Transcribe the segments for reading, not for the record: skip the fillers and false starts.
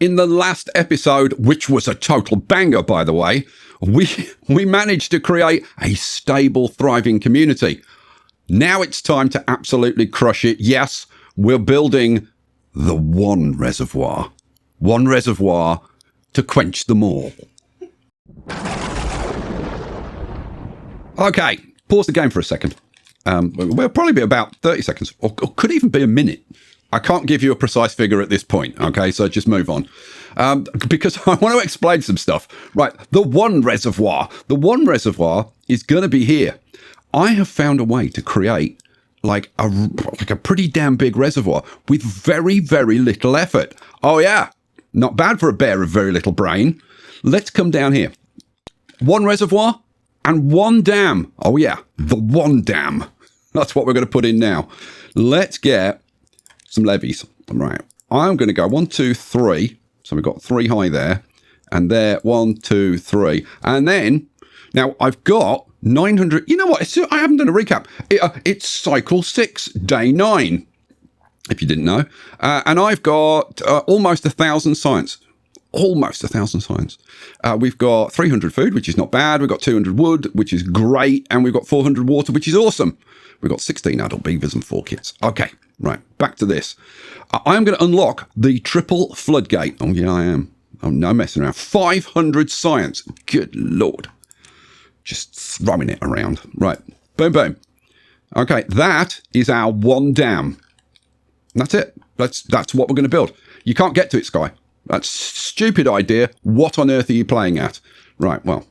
in the last episode, which was a total banger, by the way, we managed to create a stable, thriving community. Now it's time to absolutely crush it. Yes, we're building the one reservoir. One reservoir to quench them all. Okay, pause the game for a second. We'll probably be about 30 seconds, or could even be a minute. I can't give you a precise figure at this point, okay? So just move on. Because I want to explain some stuff. Right, the one reservoir. The one reservoir is going to be here. I have found a way to create like a pretty damn big reservoir with very, very little effort. Oh, yeah. Not bad for a bear of very little brain. Let's come down here. One reservoir and one dam. Oh, yeah. The one dam. That's what we're going to put in now. Let's get some levees. Right. I'm going to go 1, 2, 3. So we've got 3 high there. And there, 1, 2, 3. And then, now I've got 900. You know what? I haven't done a recap. It's cycle 6, day 9. If you didn't know. And I've got almost 1,000 science. Almost 1,000 science. We've got 300 food, which is not bad. We've got 200 wood, which is great. And we've got 400 water, which is awesome. We've got 16 adult beavers and 4 kits. Okay, right. Back to this. I'm going to unlock the triple floodgate. Oh, yeah, I am. I'm no messing around. 500 science. Good Lord. Just throwing it around. Right. Boom, boom. Okay, that is our one dam. That's it. That's what we're going to build. You can't get to it, Sky. That's a stupid idea. What on earth are you playing at? Right, well,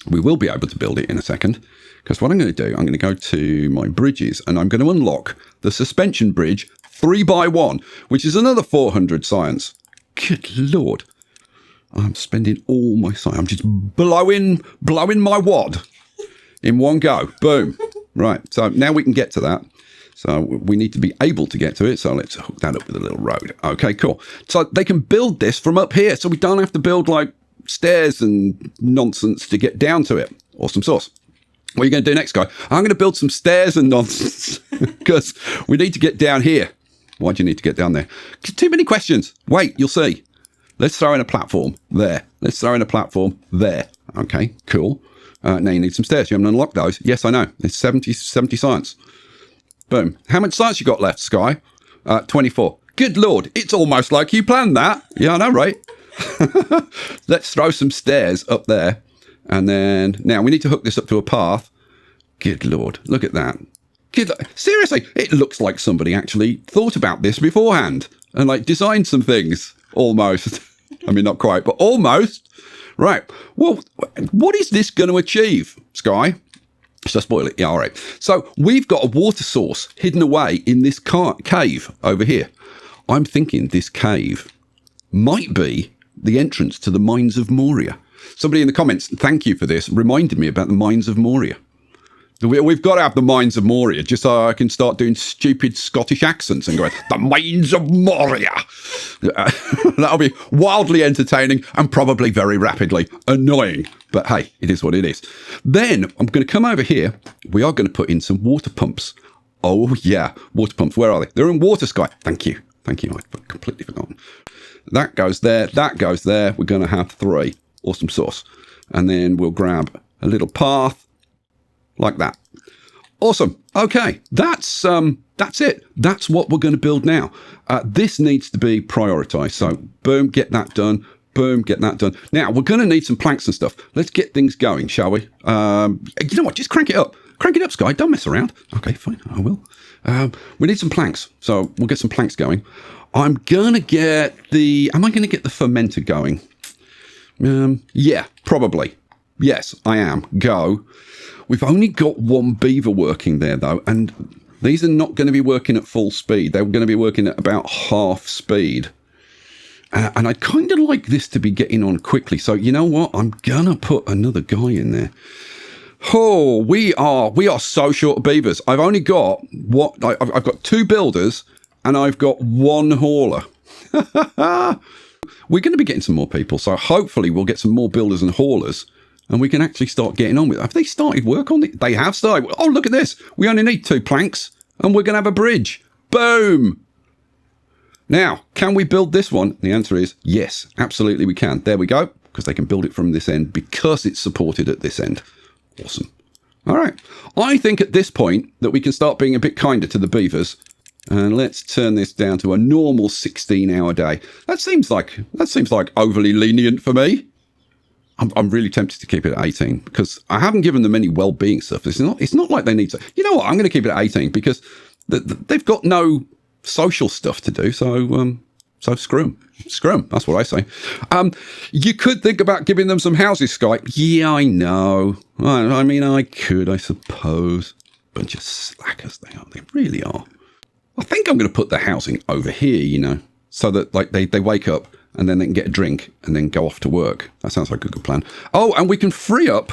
we will be able to build it in a second. Because what I'm going to do, I'm going to go to my bridges and I'm going to unlock the suspension bridge 3x1, which is another 400 science. Good Lord. I'm spending all my science. I'm just blowing my wad in one go. Boom. Right, so now we can get to that. So we need to be able to get to it. So let's hook that up with a little road. Okay, cool. So they can build this from up here. So we don't have to build like stairs and nonsense to get down to it. Awesome sauce. What are you going to do next, guy? I'm going to build some stairs and nonsense because we need to get down here. Why do you need to get down there? Too many questions. Wait, you'll see. Let's throw in a platform there. Let's throw in a platform there. Okay, cool. Now you need some stairs. You haven't unlocked those. Yes, I know. It's 70 science. Boom. How much science you got left, Sky? 24. Good Lord. It's almost like you planned that. Yeah, I know, right? Let's throw some stairs up there. And then, now we need to hook this up to a path. Good Lord. Look at that. Seriously, it looks like somebody actually thought about this beforehand. And like designed some things. Almost. I mean, not quite, but almost. Right. Well, what is this going to achieve, Sky? Should I spoil it? Yeah, all right. So we've got a water source hidden away in this cave over here. I'm thinking this cave might be the entrance to the Mines of Moria. Somebody in the comments, thank you for this, reminded me about the Mines of Moria. We've got to have the Mines of Moria just so I can start doing stupid Scottish accents and going, the Mines of Moria. That'll be wildly entertaining and probably very rapidly annoying. But hey, it is what it is. Then I'm going to come over here. We are going to put in some water pumps. Oh, yeah. Water pumps. Where are they? They're in water, Sky. Thank you. Thank you. I've completely forgotten. That goes there. That goes there. We're going to have 3. Awesome sauce. And then we'll grab a little path like that. Awesome. Okay. That's it. That's what we're going to build now. This needs to be prioritized. So boom, get that done. Boom, get that done. Now, we're going to need some planks and stuff. Let's get things going, shall we? You know what? Just crank it up. Crank it up, Sky. Don't mess around. Okay, fine. I will. We need some planks. So we'll get some planks going. I'm going to get am I going to get the fermenter going? Yeah, probably. Yes, I am. Go. We've only got 1 beaver working there, though, and these are not going to be working at full speed. They're going to be working at about half speed. And I'd kind of like this to be getting on quickly. So you know what? I'm going to put another guy in there. Oh, we are so short of beavers. I've only got I've got 2 builders and I've got 1 hauler. We're going to be getting some more people. So hopefully we'll get some more builders and haulers and we can actually start getting on with it. Have they started work on it? They have started. Oh, look at this. We only need 2 planks and we're going to have a bridge. Boom. Now, can we build this one? The answer is yes, absolutely we can. There we go, because they can build it from this end because it's supported at this end. Awesome. All right. I think at this point that we can start being a bit kinder to the beavers. And let's turn this down to a normal 16-hour day. That seems like overly lenient for me. I'm really tempted to keep it at 18 because I haven't given them any well-being stuff. It's not like they need to. You know what? I'm going to keep it at 18 because they've got no social stuff to do. So screw them. Screw them. That's what I say. You could think about giving them some houses, Skype. Yeah, I know. I mean, I could, I suppose. Bunch of slackers they are. They really are. I think I'm going to put the housing over here, you know, so that like they wake up and then they can get a drink and then go off to work. That sounds like a good plan. Oh, and we can free up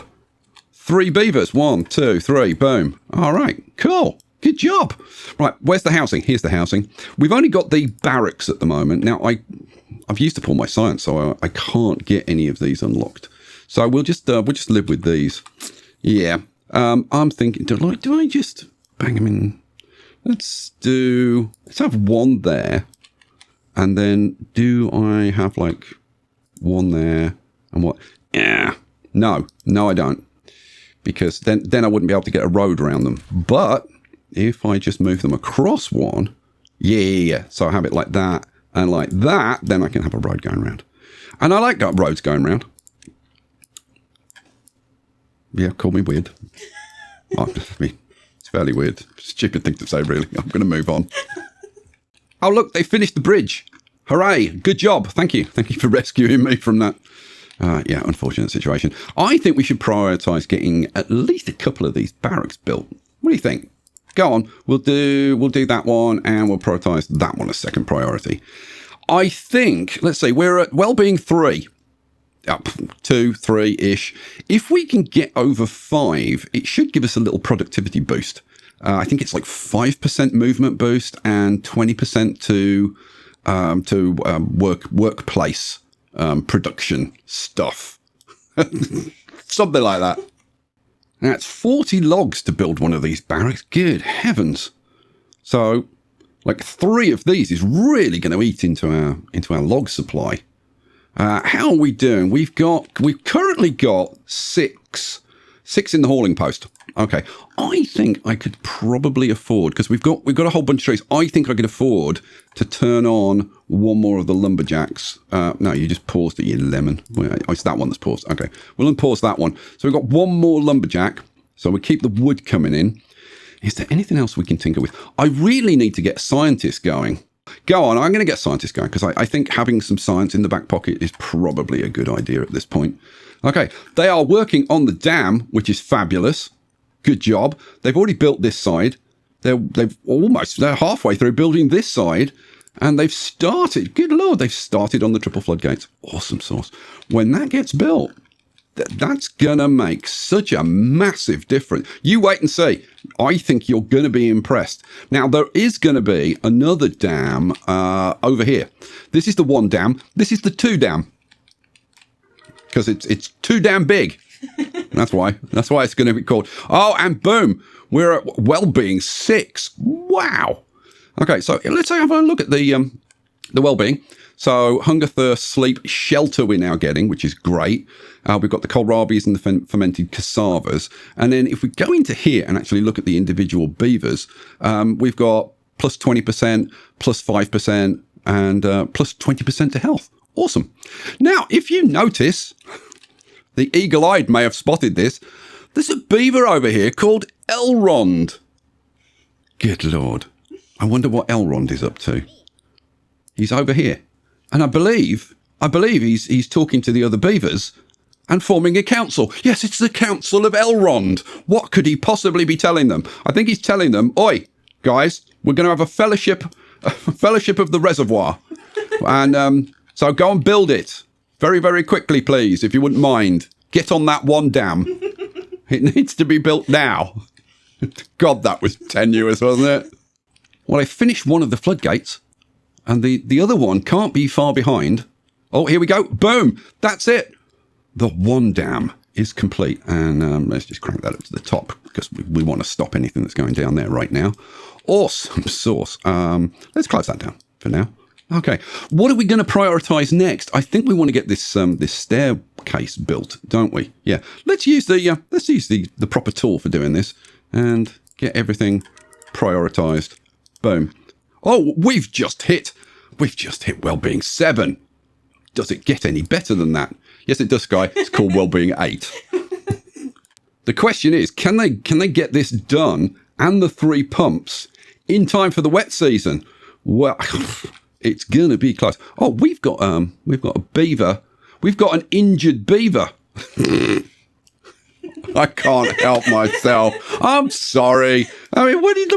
3 beavers. 1, 2, 3, boom. All right, cool. Good job. Right, where's the housing? Here's the housing. We've only got the barracks at the moment. Now, I've used up all my science, so I can't get any of these unlocked. So we'll just live with these. Yeah. I'm thinking, do I just bang them in? Let's have 1 there. And then do I have like 1 there and what? Yeah. No, I don't. Because then I wouldn't be able to get a road around them. But if I just move them across 1, yeah. So I have it like that and like that, then I can have a road going around. And I like roads going around. Yeah, call me weird. I mean, it's fairly weird. Stupid thing to say, really. I'm going to move on. Oh, look, they finished the bridge. Hooray. Good job. Thank you. Thank you for rescuing me from that. Yeah, unfortunate situation. I think we should prioritise getting at least a couple of these barracks built. What do you think? Go on. We'll do that one and we'll prioritise that one as second priority. I think, let's see, we're at wellbeing 3. Up 2, 3-ish. If we can get over 5, it should give us a little productivity boost. I think it's like 5% movement boost and 20% to workplace production stuff. Something like that. That's 40 logs to build one of these barracks. Good heavens. So, like 3 of these is really going to eat into our log supply. How are we doing? We've currently got 6 in the hauling post. Okay, I think I could probably afford, because we've got a whole bunch of trees. I think I could afford to turn on 1 more of the lumberjacks. No, you just paused it, you lemon. Oh, it's that one that's paused. Okay, we'll unpause that one. So we've got 1 more lumberjack. So we keep the wood coming in. Is there anything else we can tinker with? I really need to get scientists going. Go on, I'm going to get scientists going because I think having some science in the back pocket is probably a good idea at this point. Okay, they are working on the dam, which is fabulous. Good job. They've already built this side. They're halfway through building this side, and they've started. Good Lord, they've started on the triple floodgates. Awesome sauce. When that gets built, that's gonna make such a massive difference. You wait and see. I think you're gonna be impressed. Now there is gonna be another dam over here. This is the 1 dam. This is the 2 dam because it's too damn big. That's why it's going to be called. Oh, and boom, we're at well-being 6. Wow. Okay, so let's have a look at the well-being. So hunger, thirst, sleep, shelter we're now getting, which is great. We've got the kohlrabies and the fermented cassavas. And then if we go into here and actually look at the individual beavers, we've got plus 20%, plus 5%, and plus 20% to health. Awesome. Now, if you notice, the eagle-eyed may have spotted this. There's a beaver over here called Elrond. Good Lord. I wonder what Elrond is up to. He's over here. And I believe he's talking to the other beavers and forming a council. Yes, it's the Council of Elrond. What could he possibly be telling them? I think he's telling them, oi, guys, we're going to have a fellowship of the Reservoir. And so go and build it. Very, very quickly, please, if you wouldn't mind. Get on that 1 dam. It needs to be built now. God, that was tenuous, wasn't it? Well, I finished one of the floodgates, and the other one can't be far behind. Oh, here we go. Boom. That's it. The 1 dam is complete. And let's just crank that up to the top, because we want to stop anything that's going down there right now. Awesome sauce. Let's close that down for now. Okay, what are we going to prioritize next? I think we want to get this this staircase built, don't we? Yeah, let's use the proper tool for doing this and get everything prioritized. Boom. Oh, we've just hit well-being 7. Does it get any better than that? Yes, it does, Sky. It's called well-being 8. The question is, can they get this done and the 3 pumps in time for the wet season? Well, it's gonna be close. Oh, we've got a beaver. We've got an injured beaver. I can't help myself. I'm sorry. I mean, what did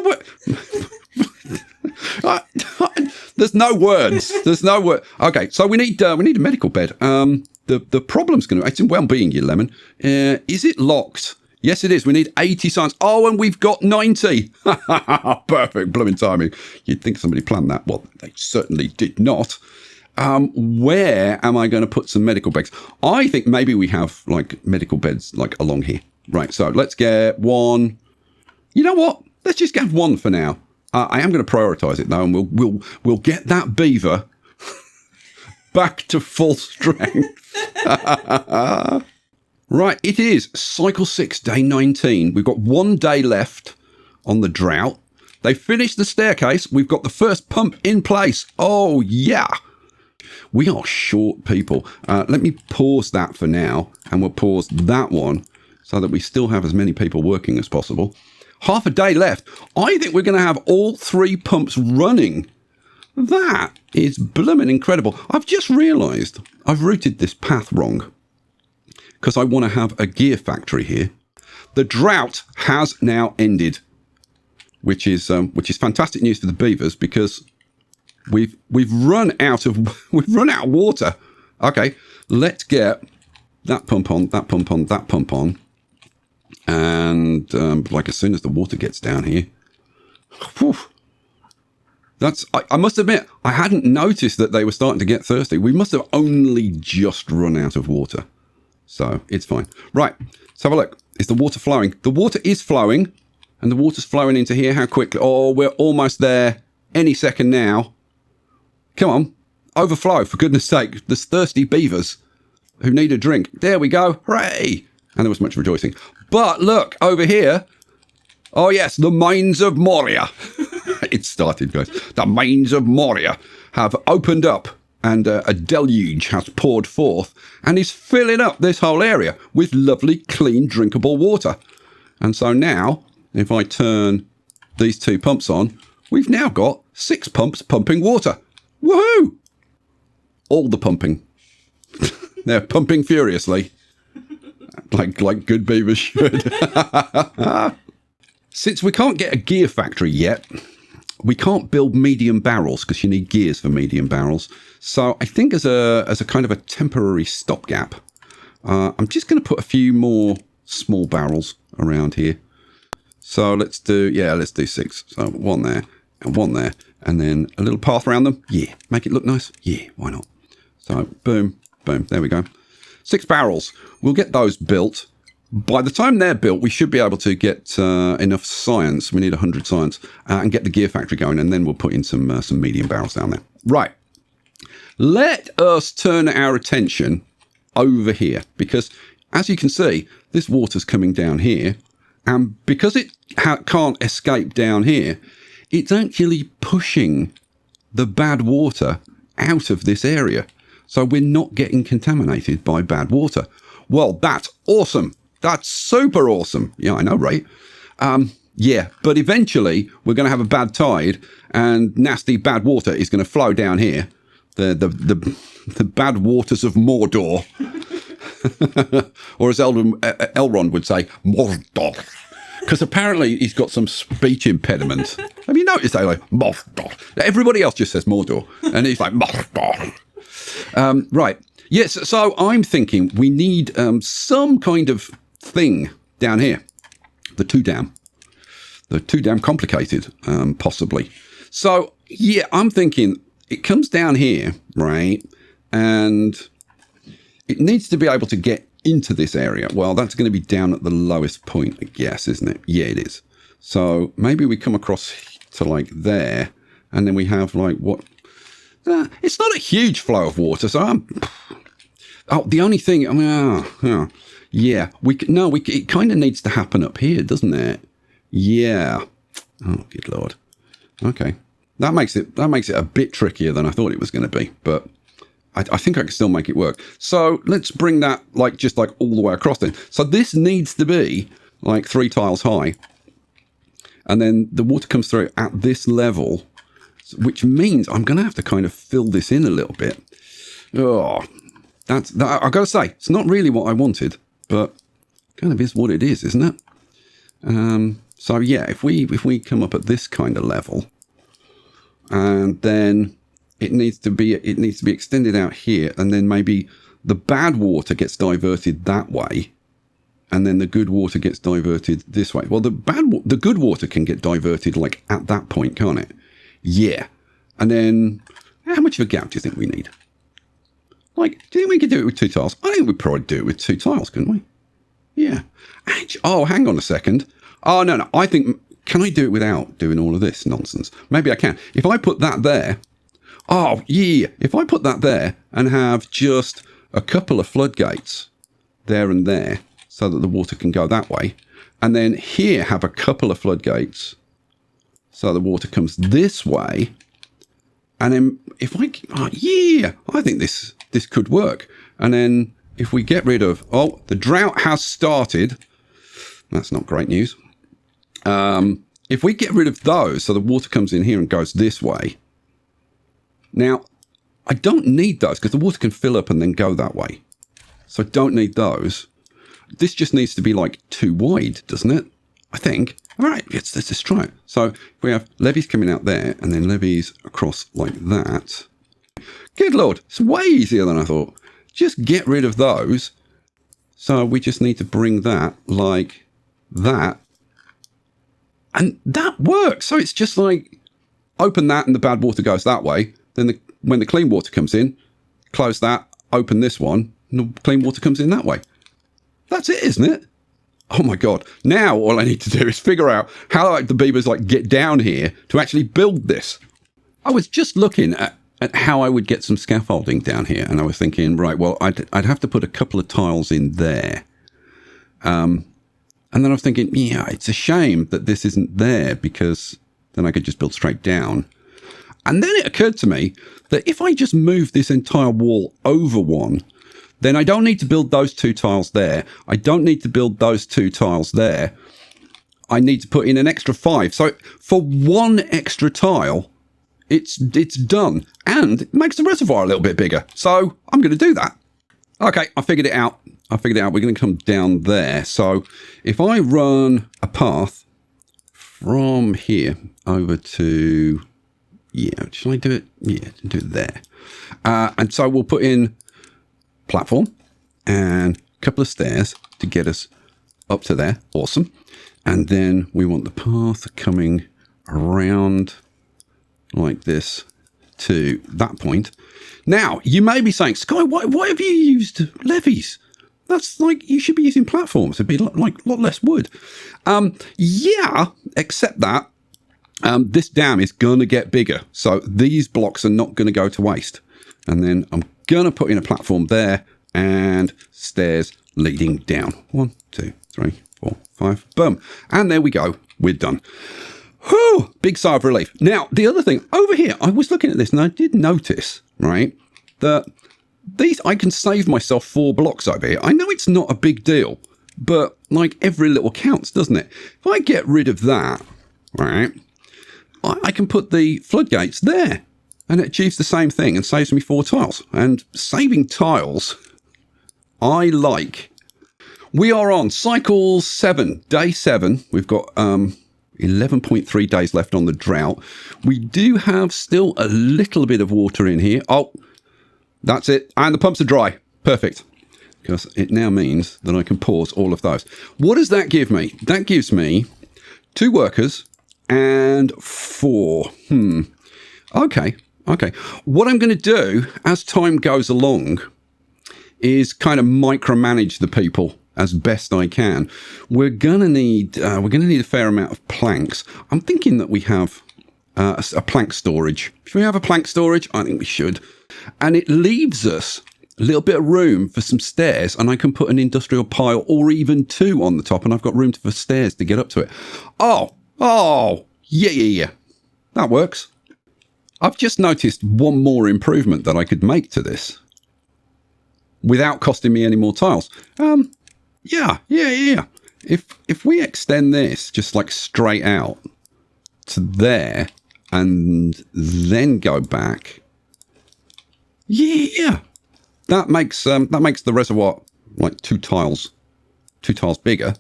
there's no words. There's no word. Okay, so we need a medical bed. The problem's going to... It's in well-being, you lemon. Is it locked? Yes, it is. We need 80 science. Oh, and we've got 90. Perfect. Blooming timing. You'd think somebody planned that. Well, they certainly did not. Where am I going to put some medical beds? I think maybe we have, like, medical beds, like, along here. Right, so let's get one. You know what? Let's just get one for now. I am going to prioritize it, though, and we'll get that beaver back to full strength. Right, it is cycle 6, day 19. We've got 1 day left on the drought. They finished the staircase. We've got the first pump in place. Oh, yeah. We are short people. Let me pause that for now, and we'll pause that one so that we still have as many people working as possible. Half a day left. I think we're going to have all 3 pumps running. That is blooming incredible. I've just realised I've routed this path wrong because I want to have a gear factory here. The drought has now ended, which is fantastic news for the beavers because we've run out of water. Okay, let's get that pump on, that pump on, that pump on. And like as soon as the water gets down here, whew, I must admit, I hadn't noticed that they were starting to get thirsty. We must have only just run out of water. So it's fine. Right, let's have a look. Is the water flowing? The water is flowing, and the water's flowing into here. How quickly? Oh, we're almost there. Any second now. Come on, overflow, for goodness sake. There's thirsty beavers who need a drink. There we go. Hooray! And there was much rejoicing. But look, over here. Oh, yes, the mines of Moria. It started, guys. The mines of Moria have opened up and a deluge has poured forth and is filling up this whole area with lovely, clean, drinkable water. And so now, if I turn these 2 pumps on, we've now got 6 pumps pumping water. Woohoo! All the pumping. They're pumping furiously. Like good beavers should. Since we can't get a gear factory yet, we can't build medium barrels because you need gears for medium barrels. So I think as a kind of a temporary stopgap, I'm just going to put a few more small barrels around here. So let's do 6. So 1 there and 1 there, and then a little path around them. Yeah, make it look nice. Yeah, why not? So boom, boom. There we go. 6 barrels. We'll get those built. By the time they're built, we should be able to get enough science. We need 100 science and get the gear factory going, and then we'll put in some medium barrels down there. Right. Let us turn our attention over here because, as you can see, this water's coming down here, and because it can't escape down here, it's actually pushing the bad water out of this area. So we're not getting contaminated by bad water. Well, that's awesome. That's super awesome. Yeah, I know, right? Yeah, but eventually we're going to have a bad tide and nasty bad water is going to flow down here. The bad waters of Mordor. Or as Elrond would say, Mordor. Because apparently he's got some speech impediment. Have you noticed that? Like, Mordor. Everybody else just says Mordor. And he's like, Mordor. Right. Yes, so I'm thinking we need some kind of thing down here. The 2 dam. The 2 dam complicated, possibly. So, yeah, I'm thinking it comes down here, right? And it needs to be able to get into this area. Well, that's going to be down at the lowest point, I guess, isn't it? Yeah, it is. So maybe we come across to like there, and then we have like what... It's not a huge flow of water, so I'm... Oh, the only thing... yeah, it kind of needs to happen up here, doesn't it? Yeah. Oh, good Lord. Okay. That makes it a bit trickier than I thought it was going to be, but I think I can still make it work. So let's bring that just all the way across then. So this needs to be like 3 tiles high. And then the water comes through at this level, which means I'm going to have to kind of fill this in a little bit. Oh, that I've got to say, it's not really what I wanted, but kind of is what it is, isn't it? So yeah, if we come up at this kind of level, and then it needs to be extended out here, and then maybe the bad water gets diverted that way, and then the good water gets diverted this way. Well, the good water can get diverted like at that point, can't it? Yeah. And then how much of a gap do you think we need? Do you think we could do it with 2 tiles? I think we'd probably do it with 2 tiles, couldn't we? Yeah. Oh, hang on a second. Oh, no. I think, can I do it without doing all of this nonsense? Maybe I can. If I put that there, oh, yeah. If I put that there and have just a couple of floodgates there and there so that the water can go that way, and then here have a couple of floodgates so the water comes this way, and then if I think this could work. And then if we get rid of, the drought has started. That's not great news. If we get rid of those, so the water comes in here and goes this way. Now, I don't need those because the water can fill up and then go that way. So I don't need those. This just needs to be like 2 wide, doesn't it? I think. All right, let's just try it. So if we have levees coming out there and then levees across like that. Good Lord, it's way easier than I thought. Just get rid of those. So we just need to bring that like that. And that works. So it's just like open that and the bad water goes that way. Then when the clean water comes in, close that, open this one, and the clean water comes in that way. That's it, isn't it? Oh my God. Now all I need to do is figure out how the beavers get down here to actually build this. I was just looking at how I would get some scaffolding down here. And I was thinking, right, well, I'd have to put a couple of tiles in there. And then I was thinking, yeah, it's a shame that this isn't there because then I could just build straight down. And then it occurred to me that if I just move this entire wall over one, then I don't need to build those 2 tiles there. I don't need to build those 2 tiles there. I need to put in an extra 5. So for 1 extra tile, it's done. And it makes the reservoir a little bit bigger. So I'm going to do that. Okay, I figured it out. We're going to come down there. So if I run a path from here over to... Yeah, should I do it? Yeah, do it there. And so we'll put in platform and a couple of stairs to get us up to there. Awesome. And then we want the path coming around like this to that point. Now, you may be saying, Sky, why have you used levees? That's you should be using platforms. It'd be a lot less wood. Yeah, except that this dam is going to get bigger. So these blocks are not going to go to waste. And then I'm going to put in a platform there and stairs leading down. 1, 2, 3, 4, 5. Boom. And there we go. We're done. Whew, big sigh of relief. Now, the other thing over here, I was looking at this and I did notice, right, that I can save myself 4 blocks over here. I know it's not a big deal, but every little counts, doesn't it? If I get rid of that, right, I can put the floodgates there and it achieves the same thing and saves me 4 tiles. And saving tiles, I like. We are on cycle 7, day 7. We've got 11.3 days left on the drought. We do have still a little bit of water in here. Oh, that's it. And the pumps are dry. Perfect. Because it now means that I can pause all of those. What does that give me? That gives me 2 workers and 4. Okay. What I'm going to do as time goes along is kind of micromanage the people as best I can. We're going to need a fair amount of planks. I'm thinking that we have a plank storage. Should we have a plank storage? I think we should. And it leaves us a little bit of room for some stairs, and I can put an industrial pile or even 2 on the top, and I've got room for stairs to get up to it. Oh, yeah. That works. I've just noticed one more improvement that I could make to this without costing me any more tiles. Yeah. If we extend this just like straight out to there and then go back, yeah. That makes the reservoir like 2 tiles bigger,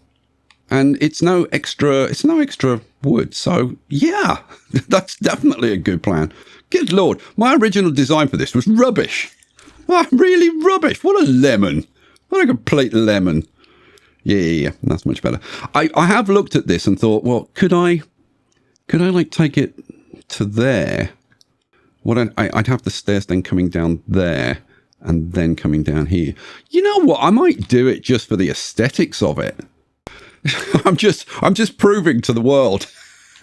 and it's no extra wood. So yeah, that's definitely a good plan. Good Lord, my original design for this was rubbish. Really rubbish. What a lemon. What a complete lemon. Yeah, that's much better. I have looked at this and thought, well, could I like take it to there? What I'd have the stairs then coming down there and then coming down here. You know what? I might do it just for the aesthetics of it. I'm just proving to the world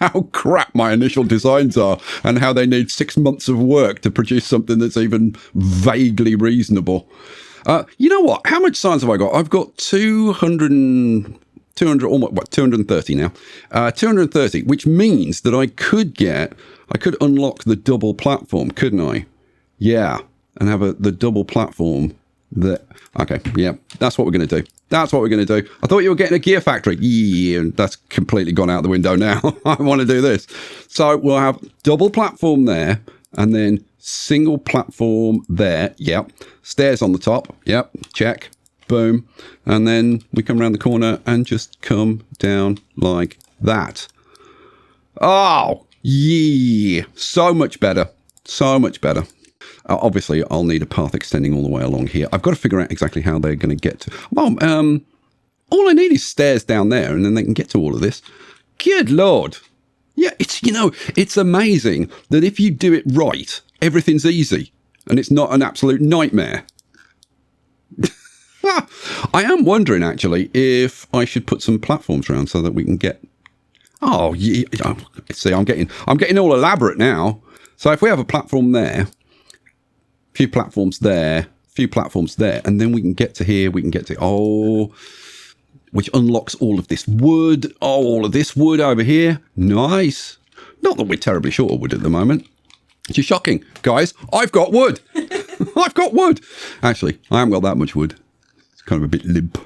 how crap my initial designs are and how they need 6 months of work to produce something that's even vaguely reasonable. You know what? How much science have I got? I've got 230 now. 230, which means that I could unlock the double platform, couldn't I? Yeah, and have the double platform that... Okay, yeah, that's what we're going to do. That's what we're going to do. I thought you were getting a gear factory. Yeah, that's completely gone out the window now. I want to do this. So we'll have double platform there, and then single platform there. Yep. Stairs on the top. Yep. Check. Boom. And then we come around the corner and just come down like that. Oh, yeah. So much better. So much better. Obviously, I'll need a path extending all the way along here. I've got to figure out exactly how they're going to get to... Well, all I need is stairs down there, and then they can get to all of this. Good Lord. Yeah, it's amazing that if you do it right, everything's easy, and it's not an absolute nightmare. I am wondering, actually, if I should put some platforms around so that we can get... Oh, yeah. See, I'm getting all elaborate now. So if we have a platform there... few platforms there, and then we can get to here, which unlocks all of this wood. Oh, all of this wood over here. Nice. Not that we're terribly short of wood at the moment. Which is shocking. Guys, I've got wood. I've got wood. Actually, I haven't got that much wood. It's kind of a bit limp.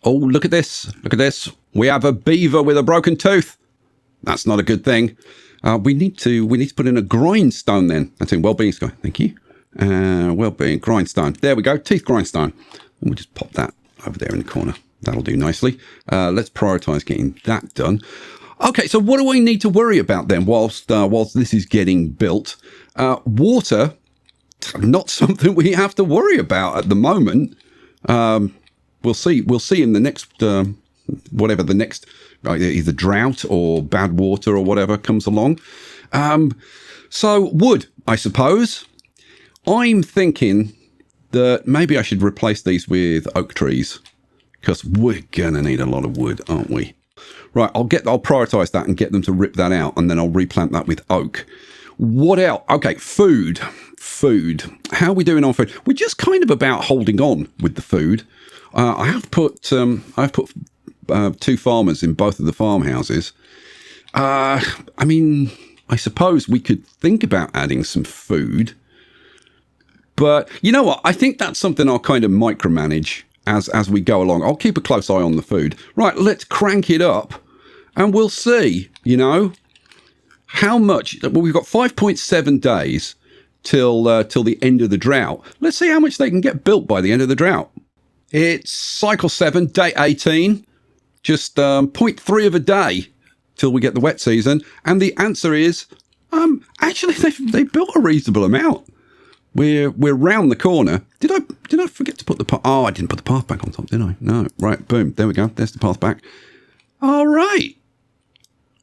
Oh, look at this. Look at this. We have a beaver with a broken tooth. That's not a good thing. We need to put in a grindstone then. That's in well-being sky. Thank you. Well-being grindstone. There we go. Teeth grindstone. And we'll just pop that over there in the corner. That'll do nicely. Let's prioritize getting that done. Okay, so what do I need to worry about then whilst this is getting built? Water, not something we have to worry about at the moment. We'll see in the next whatever the next either drought or bad water or whatever comes along. So wood, I suppose. I'm thinking that maybe I should replace these with oak trees because we're going to need a lot of wood, aren't we? Right, I'll prioritize that and get them to rip that out, and then I'll replant that with oak. What else? Okay, food. How are we doing on food? We're just kind of about holding on with the food. I've put 2 farmers in both of the farmhouses. I mean, I suppose we could think about adding some food. But you know what? I think that's something I'll kind of micromanage as we go along. I'll keep a close eye on the food. Right, let's crank it up and we'll see, how much. Well, we've got 5.7 days till the end of the drought. Let's see how much they can get built by the end of the drought. It's cycle 7, day 18, just 0.3 of a day till we get the wet season. And the answer is, actually, they built a reasonable amount. We're round the corner. Did I forget to put the path? Oh, I didn't put the path back on top, did I? No. Right, boom. There we go. There's the path back. All right.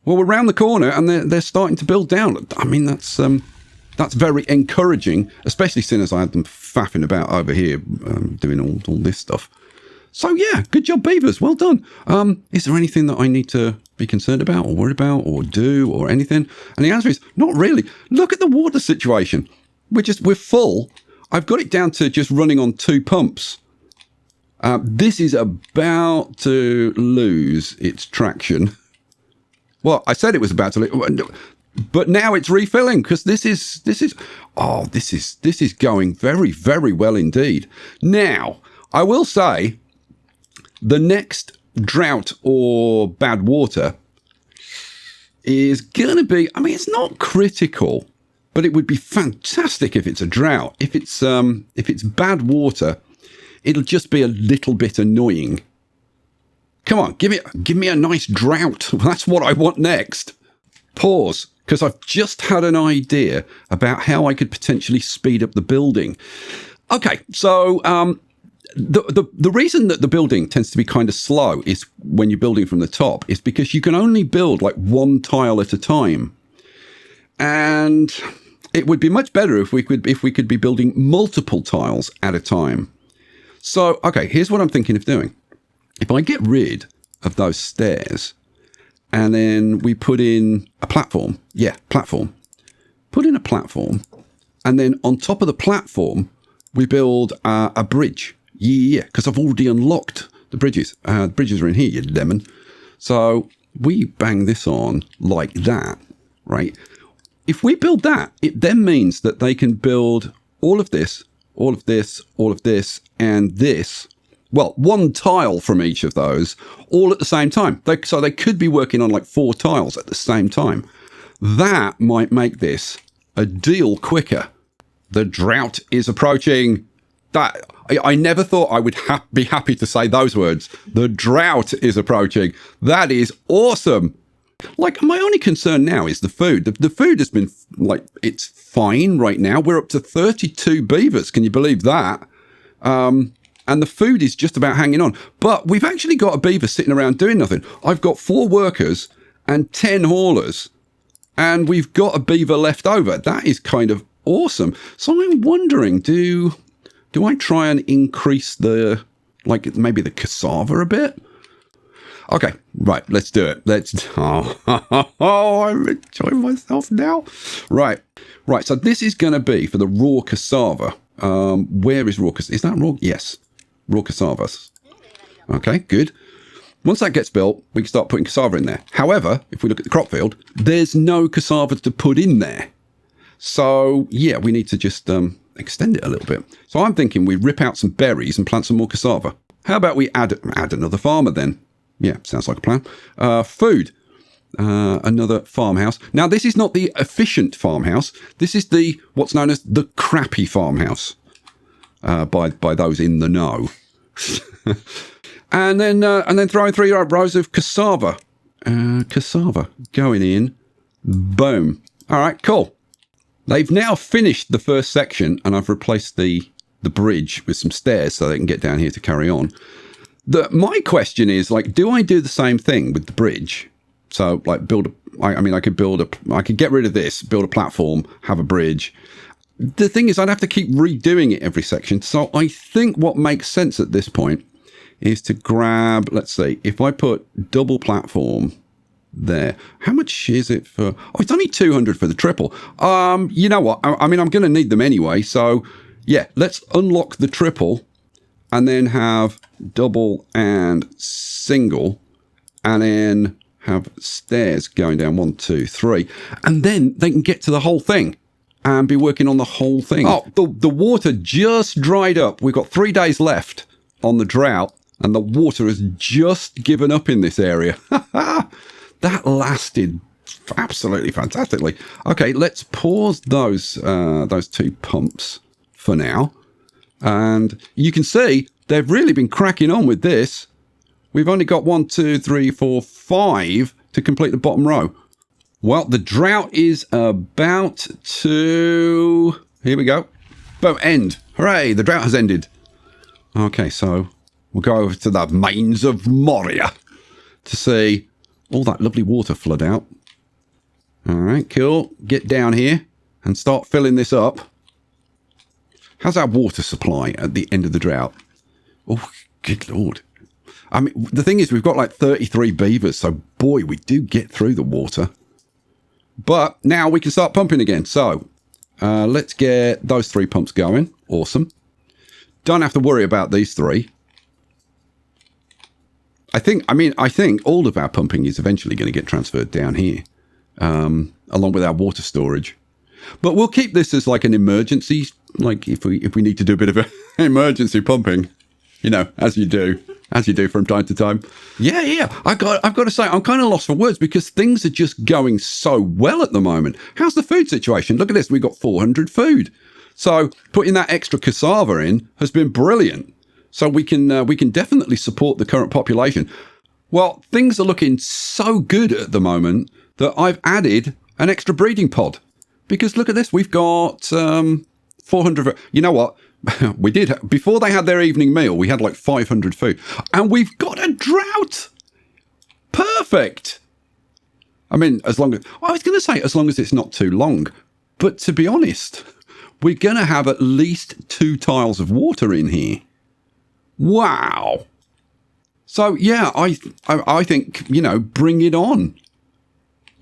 Well, we're round the corner and they're starting to build down. I mean, that's very encouraging, especially seeing as I had them faffing about over here doing all this stuff. So yeah, good job, beavers. Well done. Is there anything that I need to be concerned about or worried about or do or anything? And the answer is not really. Look at the water situation. We're full. I've got it down to just running on 2 pumps. This is about to lose its traction. Well, I said it was about to lose, but now it's refilling because this is going very, very well indeed. Now, I will say the next drought or bad water is going to be, I mean, it's not critical, but it would be fantastic if it's a drought. If it's bad water, it'll just be a little bit annoying. Come on, give me a nice drought. That's what I want next. Pause, because I've just had an idea about how I could potentially speed up the building. Okay, so the reason that the building tends to be kind of slow is when you're building from the top is because you can only build like 1 tile at a time. And it would be much better if we could be building multiple tiles at a time. So, okay, here's what I'm thinking of doing. If I get rid of those stairs and then we put in a platform, put in a platform, and then on top of the platform, we build a bridge. Yeah, because I've already unlocked the bridges. The bridges are in here, you lemon. So we bang this on like that, right? If we build that, it then means that they can build all of this, all of this, all of this, and this. Well, 1 tile from each of those, all at the same time. So they could be working on like 4 tiles at the same time. That might make this a deal quicker. The drought is approaching. That I never thought I would be happy to say those words. The drought is approaching. That is awesome. Like, my only concern now is the food. The food has been, like, it's fine right now. We're up to 32 beavers. Can you believe that? And the food is just about hanging on. But we've actually got a beaver sitting around doing nothing. I've got 4 workers and 10 haulers. And we've got a beaver left over. That is kind of awesome. So I'm wondering, do I try and increase the, like, maybe the cassava a bit? Okay, right, let's do it. I'm enjoying myself now. Right, so this is going to be for the raw cassava. Where is raw cassava? Is that raw? Yes, raw cassava. Okay, good. Once that gets built, we can start putting cassava in there. However, if we look at the crop field, there's no cassava to put in there. So, yeah, we need to just extend it a little bit. So I'm thinking we rip out some berries and plant some more cassava. How about we add another farmer then? Yeah, sounds like a plan. Food. Another farmhouse. Now, this is not the efficient farmhouse. This is what's known as the crappy farmhouse by those in the know. and then throwing 3 rows of cassava. Cassava going in. Boom. All right, cool. They've now finished the first section, and I've replaced the bridge with some stairs so they can get down here to carry on. My question is, like, do I do the same thing with the bridge? So, like, I could get rid of this, build a platform, have a bridge. The thing is, I'd have to keep redoing it every section. So I think what makes sense at this point is to grab, let's see, if I put double platform there, how much is it for? Oh, it's only 200 for the triple. You know what? I mean, I'm going to need them anyway. So yeah, let's unlock the triple and then have double and single, and then have stairs going down 1, 2, 3, and then they can get to the whole thing and be working on the whole thing. Oh, the water just dried up. We've got 3 days left on the drought, and the water has just given up in this area. That lasted absolutely fantastically. Okay, let's pause those 2 pumps for now. And you can see they've really been cracking on with this. We've only got 1, 2, 3, 4, 5 to complete the bottom row. Well, the drought is about to... Here we go. Boom, end. Hooray, the drought has ended. Okay, so we'll go over to the Mains of Moria to see all that lovely water flood out. All right, cool. Get down here and start filling this up. How's our water supply at the end of the drought? Oh, good Lord. I mean, the thing is, we've got like 33 beavers, so boy, we do get through the water. But now we can start pumping again. So let's get those 3 pumps going. Awesome. Don't have to worry about these 3. I think all of our pumping is eventually going to get transferred down here, along with our water storage. But we'll keep this as like an emergency, like if we need to do a bit of emergency pumping, as you do from time to time. Yeah. I've got to say, I'm kind of lost for words because things are just going so well at the moment. How's the food situation? Look at this. We've got 400 food. So putting that extra cassava in has been brilliant. So we can definitely support the current population. Well, things are looking so good at the moment that I've added an extra breeding pod. Because look at this, we've got 400. You know what? We did, before they had their evening meal, we had like 500 food. And we've got a drought. Perfect. I mean, as long as it's not too long. But to be honest, we're going to have at least 2 tiles of water in here. Wow. So, yeah, I think, bring it on.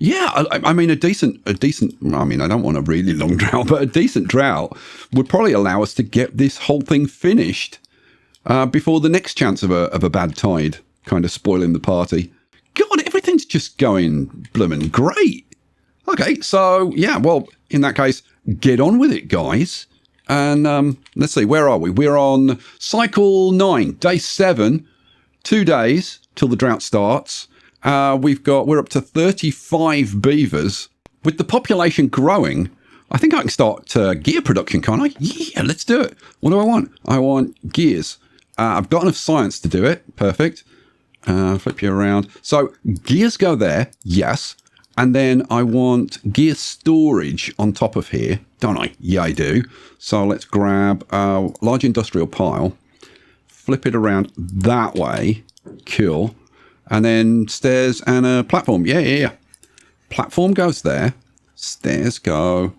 Yeah, I mean, a decent, I don't want a really long drought, but a decent drought would probably allow us to get this whole thing finished before the next chance of a bad tide kind of spoiling the party. God, everything's just going blooming great. Okay, so, yeah, well, in that case, get on with it, guys. And let's see, where are we? We're on cycle 9, day 7, 2 days till the drought starts. We're up to 35 beavers. With the population growing, I think I can start gear production, can't I? Yeah, let's do it. What do I want? I want gears. I've got enough science to do it. Perfect. Flip you around. So gears go there. Yes. And then I want gear storage on top of here, don't I? Yeah, I do. So let's grab a large industrial pile, flip it around that way. Cool. And then stairs and a platform. Yeah. Platform goes there. Stairs go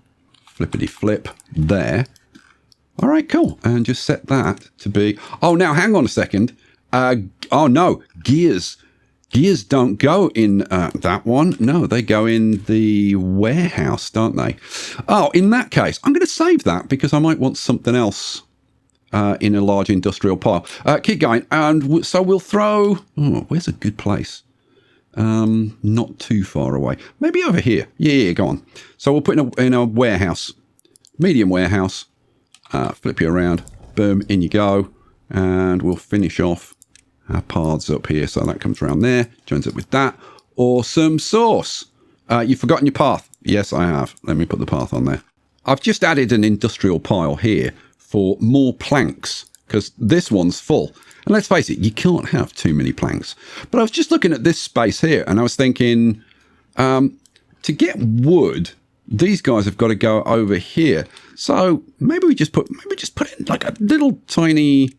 flippity flip there. All right, cool. And just set that to be... Oh, now hang on a second. Oh, no. Gears. Gears don't go in that one. No, they go in the warehouse, don't they? Oh, in that case, I'm going to save that because I might want something else in a large industrial pile. Keep going. And so we'll throw... Oh, where's a good place? Not too far away. Maybe over here. Yeah, go on. So we'll put in a warehouse. Medium warehouse. Flip you around. Boom, in you go. And we'll finish off our paths up here. So that comes around there. Joins up with that. Awesome sauce. You've forgotten your path. Yes, I have. Let me put the path on there. I've just added an industrial pile here for more planks because this one's full. And let's face it, you can't have too many planks. But I was just looking at this space here and I was thinking, to get wood, these guys have got to go over here. So maybe we just put it in like a little tiny,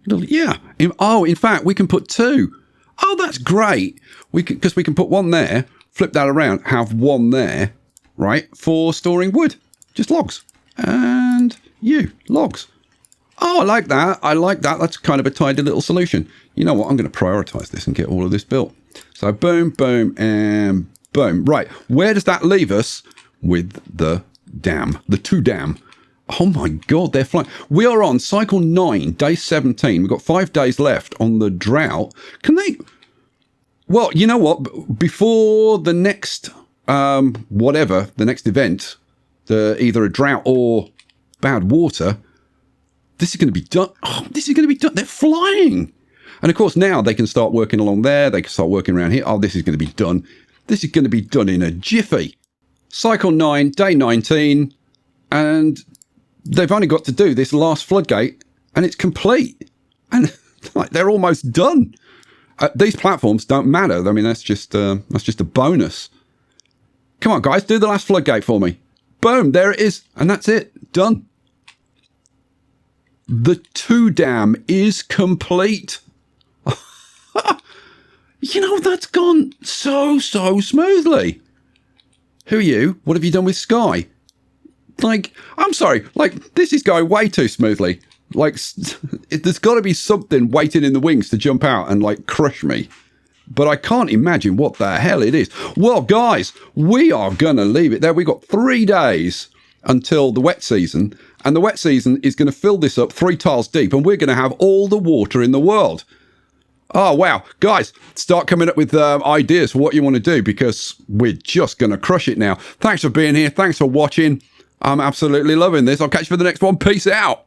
yeah. In fact, we can put 2. Oh, that's great. Because we can put one there, flip that around, have one there, right, for storing wood. Just logs. And logs. Oh, I like that. That's kind of a tidy little solution. You know what? I'm going to prioritize this and get all of this built. So boom, boom, and boom. Right. Where does that leave us with the dam? The 2 dam. Oh my God, they're flying. We are on cycle 9, day 17. We've got 5 days left on the drought. Can they... Well, you know what? Before the next, the next event, either a drought or bad water... This is going to be done. Oh, this is going to be done. They're flying. And of course, now they can start working along there. They can start working around here. Oh, this is going to be done. This is going to be done in a jiffy. Cycle 9, day 19. And they've only got to do this last floodgate and it's complete. And like, they're almost done. These platforms don't matter. I mean, that's just a bonus. Come on, guys, do the last floodgate for me. Boom, there it is. And that's it. Done. The 2 dam is complete. That's gone so smoothly. Who are you? What have you done with Sky? I'm sorry. This is going way too smoothly. Like, there's got to be something waiting in the wings to jump out and, like, crush me. But I can't imagine what the hell it is. Well, guys, we are going to leave it there. We've got 3 days until the wet season. And the wet season is going to fill this up 3 tiles deep. And we're going to have all the water in the world. Oh, wow. Guys, start coming up with ideas for what you want to do, because we're just going to crush it now. Thanks for being here. Thanks for watching. I'm absolutely loving this. I'll catch you for the next one. Peace out.